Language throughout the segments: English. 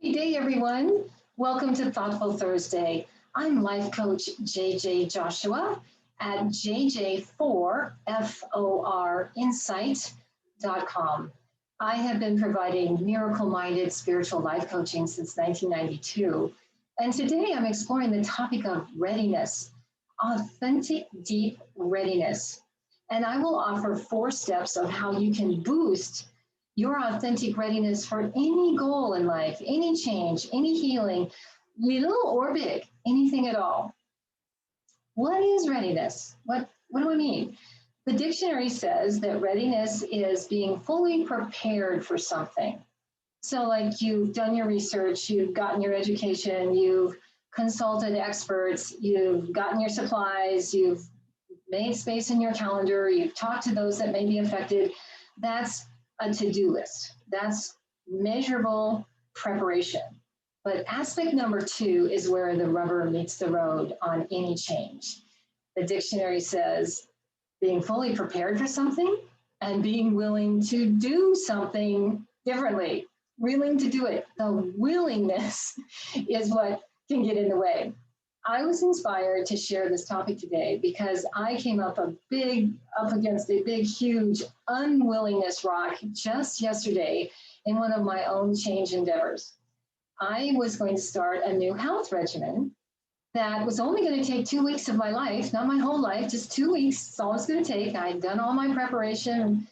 Good day, everyone. Welcome to Thoughtful Thursday. I'm life coach JJ Joshua at JJ4FORinsight.com. I have been providing miracle-minded spiritual life coaching since 1992. And today I'm exploring the topic of readiness, authentic, deep readiness. And I will offer 4 steps of how you can boost your authentic readiness for any goal in life, any change, any healing, little or big, anything at all. What is readiness? What do I mean? The dictionary says that readiness is being fully prepared for something. So like you've done your research, you've gotten your education, you've consulted experts, you've gotten your supplies, you've made space in your calendar, you've talked to those that may be affected. That's a to-do list. That's measurable preparation. But aspect number 2 is where the rubber meets the road on any change. The dictionary says being fully prepared for something and being willing to do something differently, willing to do it. The willingness is what can get in the way. I was inspired to share this topic today because I came up against a big, huge unwillingness rock just yesterday in one of my own change endeavors. I was going to start a new health regimen that was only going to take 2 weeks of my life, not my whole life, just 2 weeks. That's all it's going to take. I'd done all my preparation,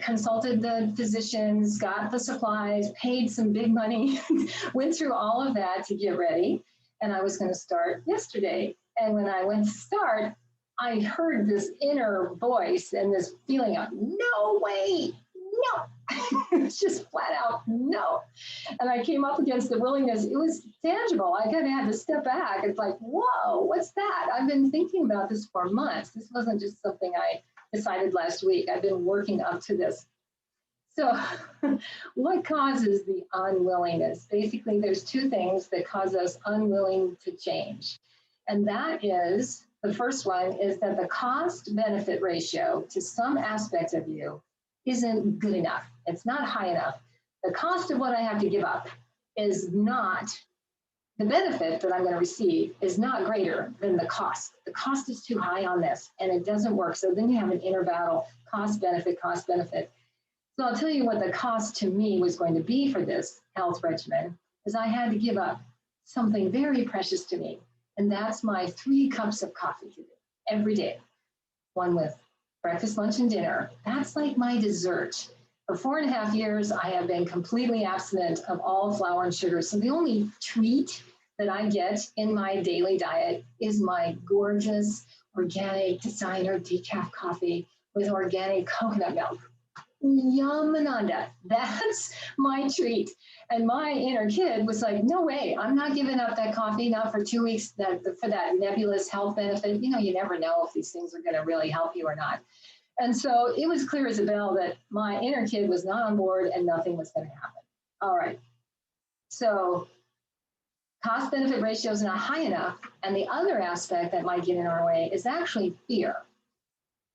consulted the physicians, got the supplies, paid some big money, went through all of that to get ready. And I was going to start yesterday. And when I went to start, I heard this inner voice and this feeling of, no way, no. It's just flat out no. And I came up against the willingness. It was tangible. I kind of had to step back. It's like, whoa, what's that? I've been thinking about this for months. This wasn't just something I decided last week. I've been working up to this. So what causes the unwillingness? Basically, there's 2 things that cause us unwilling to change. And that is, the first one is that the cost-benefit ratio to some aspect of you isn't good enough. It's not high enough. The cost of what I have to give up is not, the benefit that I'm going to receive is not greater than the cost. The cost is too high on this, and it doesn't work. So then you have an inner battle, cost-benefit, cost-benefit. So I'll tell you what the cost to me was going to be for this health regimen, is I had to give up something very precious to me. And that's my 3 cups of coffee every day. One with breakfast, lunch, and dinner. That's like my dessert. For 4.5 years, I have been completely abstinent of all flour and sugar. So the only treat that I get in my daily diet is my gorgeous organic designer decaf coffee with organic coconut milk. Yamananda, that's my treat. And my inner kid was like, no way, I'm not giving up that coffee, not for 2 weeks for that nebulous health benefit. You know, you never know if these things are going to really help you or not. And so it was clear as a bell that my inner kid was not on board and nothing was going to happen. All right. So cost benefit ratio is not high enough. And the other aspect that might get in our way is actually fear,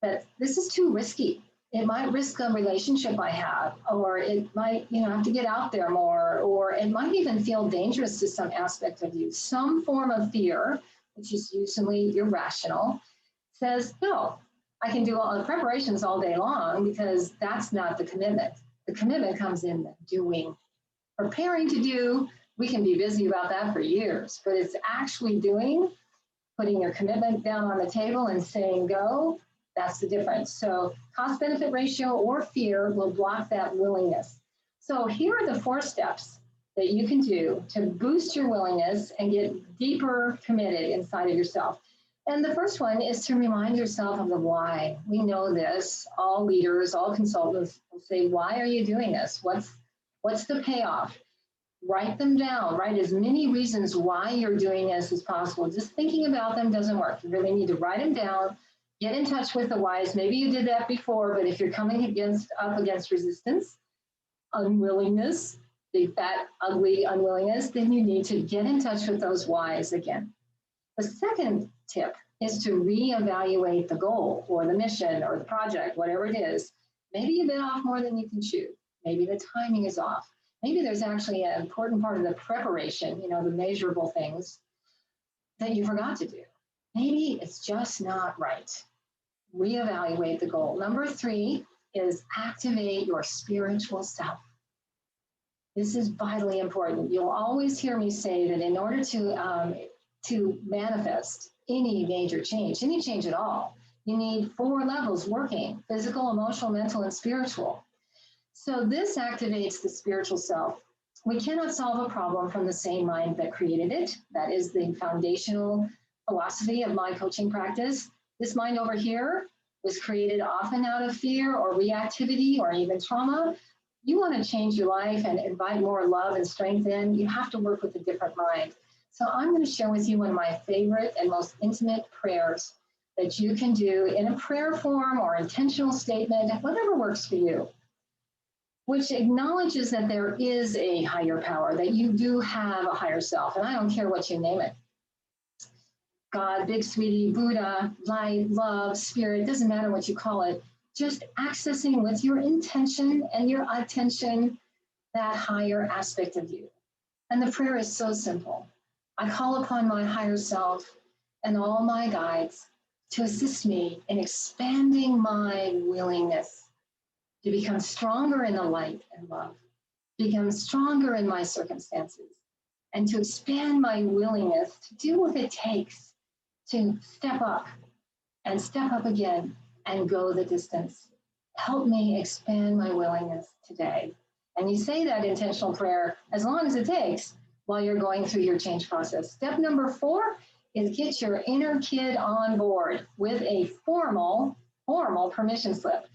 that this is too risky. It might risk a relationship I have, or it might, have to get out there more, or it might even feel dangerous to some aspect of you. Some form of fear, which is usually irrational, says, no, I can do all the preparations all day long because that's not the commitment. The commitment comes in the doing. Preparing to do, we can be busy about that for years, but it's actually doing, putting your commitment down on the table and saying go. That's the difference. So cost-benefit ratio or fear will block that willingness. So here are the 4 steps that you can do to boost your willingness and get deeper committed inside of yourself. And the first one is to remind yourself of the why. We know this. All leaders, all consultants will say, why are you doing this? What's the payoff? Write them down. Write as many reasons why you're doing this as possible. Just thinking about them doesn't work. You really need to write them down. Get in touch with the whys. Maybe you did that before, but if you're coming up against resistance, unwillingness, big, fat, ugly unwillingness, then you need to get in touch with those whys again. The second tip is to reevaluate the goal or the mission or the project, whatever it is. Maybe you've been off more than you can chew. Maybe the timing is off. Maybe there's actually an important part of the preparation, the measurable things that you forgot to do. Maybe it's just not right. Reevaluate the goal. Number 3 is activate your spiritual self. This is vitally important. You'll always hear me say that in order to manifest any major change, any change at all, you need 4 levels working: physical, emotional, mental, and spiritual. So this activates the spiritual self. We cannot solve a problem from the same mind that created it. That is the foundational philosophy of my coaching practice. This mind over here was created often out of fear or reactivity or even trauma. You want to change your life and invite more love and strength in, you have to work with a different mind. So I'm going to share with you one of my favorite and most intimate prayers that you can do in a prayer form or intentional statement, whatever works for you, which acknowledges that there is a higher power, that you do have a higher self, and I don't care what you name it. God, Big Sweetie, Buddha, light, love, spirit, doesn't matter what you call it, just accessing with your intention and your attention that higher aspect of you. And the prayer is so simple. I call upon my higher self and all my guides to assist me in expanding my willingness to become stronger in the light and love, become stronger in my circumstances, and to expand my willingness to do what it takes to step up and step up again and go the distance. Help me expand my willingness today. And you say that intentional prayer as long as it takes while you're going through your change process. Step number 4 is get your inner kid on board with a formal permission slip.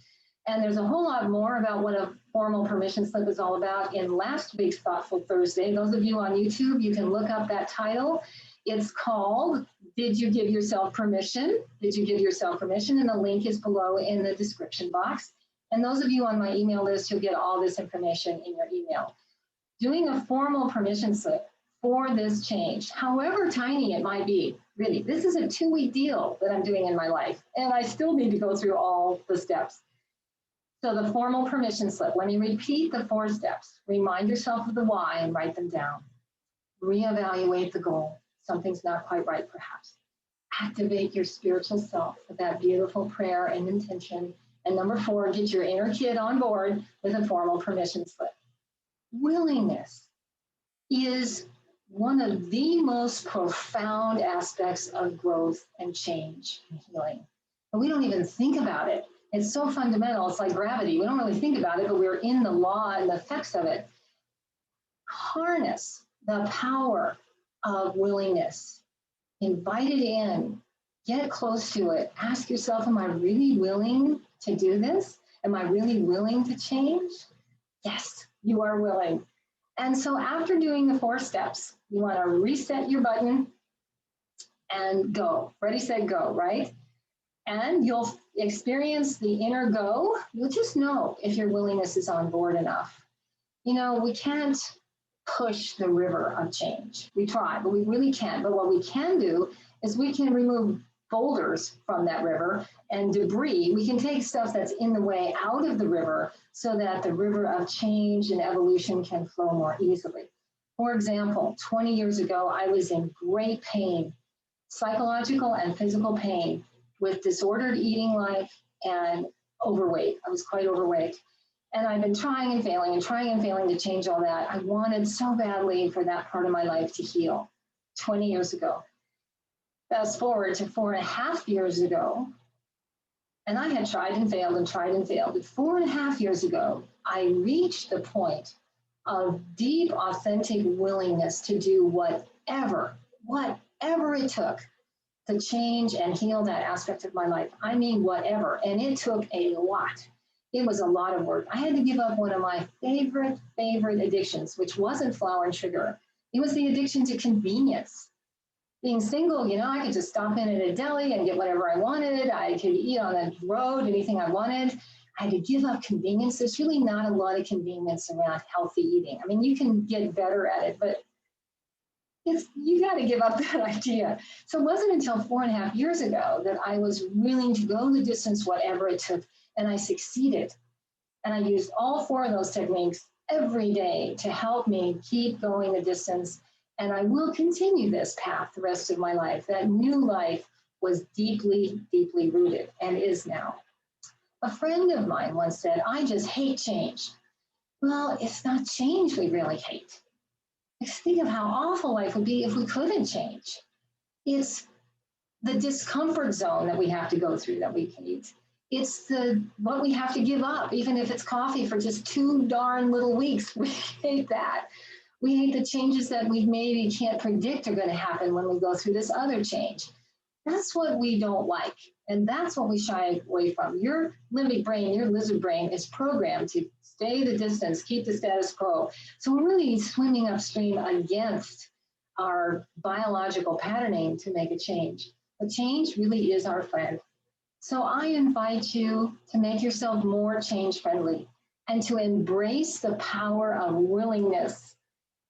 And there's a whole lot more about what a formal permission slip is all about in last week's Thoughtful Thursday. Those of you on YouTube, you can look up that title. It's called, Did You Give Yourself Permission? Did you give yourself permission? And the link is below in the description box. And those of you on my email list, you'll get all this information in your email. Doing a formal permission slip for this change, however tiny it might be, really, this is a 2-week deal that I'm doing in my life, and I still need to go through all the steps. So the formal permission slip, let me repeat the 4 steps. Remind yourself of the why and write them down. Reevaluate the goal. Something's not quite right, perhaps. Activate your spiritual self with that beautiful prayer and intention. And number 4, get your inner kid on board with a formal permission slip. Willingness is one of the most profound aspects of growth and change and healing. And we don't even think about it. It's so fundamental. It's like gravity. We don't really think about it, but we're in the law and the effects of it. Harness the power of willingness. Invite it in. Get close to it. Ask yourself, am I really willing to do this? Am I really willing to change? Yes, you are willing. And so after doing the 4 steps, you want to reset your button and go. Ready, set, go, right? And you'll experience the inner go. You'll just know if your willingness is on board enough. We can't push the river of change. We try, but we really can't. But what we can do is we can remove boulders from that river and debris. We can take stuff that's in the way out of the river so that the river of change and evolution can flow more easily. For example, 20 years ago, I was in great pain, psychological and physical pain, with disordered eating life and overweight. I was quite overweight. And I've been trying and failing to change all that. I wanted so badly for that part of my life to heal 20 years ago. Fast forward to 4.5 years ago, and I had tried and failed. But 4.5 years ago, I reached the point of deep, authentic willingness to do whatever it took to change and heal that aspect of my life. I mean, whatever. And it took a lot. It was a lot of work. I had to give up one of my favorite addictions, which wasn't flour and sugar. It was the addiction to convenience. Being single, I could just stop in at a deli and get whatever I wanted. I could eat on the road, anything I wanted. I had to give up convenience. There's really not a lot of convenience around healthy eating. I mean, you can get better at it, but you got to give up that idea. So it wasn't until 4.5 years ago that I was willing to go the distance, whatever it took, and I succeeded. And I used all 4 of those techniques every day to help me keep going the distance. And I will continue this path the rest of my life. That new life was deeply, deeply rooted and is now. A friend of mine once said, I just hate change. Well, it's not change we really hate. Just think of how awful life would be if we couldn't change. It's the discomfort zone that we have to go through that we hate. It's the what we have to give up, even if it's coffee for just 2 darn little weeks. We hate that. We hate the changes that we maybe can't predict are going to happen when we go through this other change. That's what we don't like. And that's what we shy away from. Your limbic brain, your lizard brain is programmed to stay the distance, keep the status quo. So we're really swimming upstream against our biological patterning to make a change. But change really is our friend. So I invite you to make yourself more change friendly and to embrace the power of willingness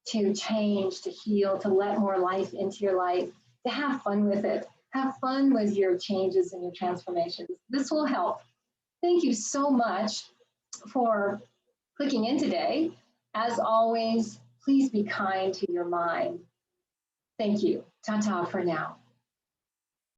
to change, to heal, to let more life into your life, to have fun with it. Have fun with your changes and your transformations. This will help. Thank you so much for clicking in today. As always, please be kind to your mind. Thank you. Ta-ta for now.